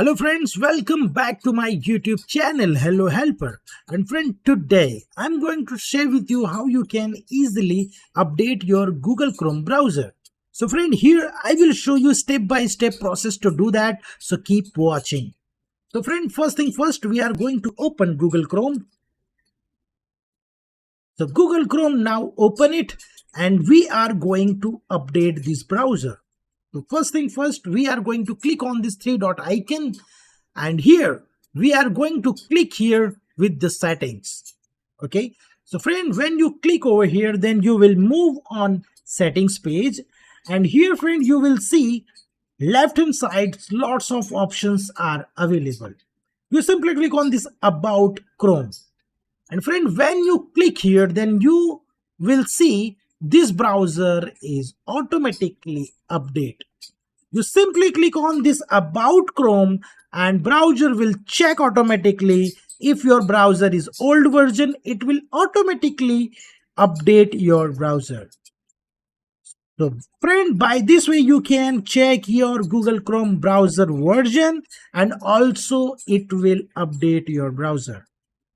Hello friends, welcome back to my YouTube channel Hello Helper. And friend, today I'm going to share with you how you can easily update your Google Chrome browser. So friend, here I will show you step-by-step process to do that, so keep watching. So friend, first thing first, we are going to open Google Chrome. So Google Chrome, now open it, and we are going to update this browser. So first thing first, we are going to click on this three dot icon, and here we are going to click here with the settings. Okay, so friend, when you click over here, then you will move on settings page, and here friend, you will see left hand side lots of options are available. You simply click on this about Chrome, and friend, when you click here, then you will see this browser is automatically update. You simply click on this about Chrome and browser will check automatically. If your browser is old version, it will automatically update your browser. So friend, by this way you can check your Google Chrome browser version, and also it will update your browser.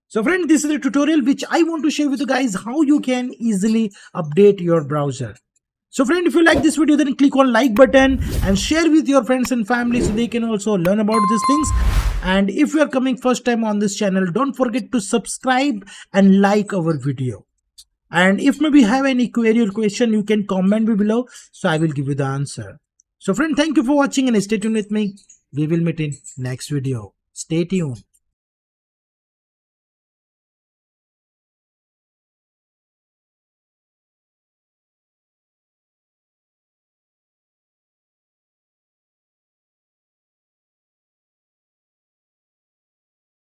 So friend, this is a tutorial which I want to share with you guys how you can easily update your browser. So friend, if you like this video, then click on like button and share with your friends and family so they can also learn about these things. And if you are coming first time on this channel, don't forget to subscribe and like our video. And if maybe you have any query or question, you can comment me below, so I will give you the answer. So friend, thank you for watching and stay tuned with me. We will meet in next video. Stay tuned.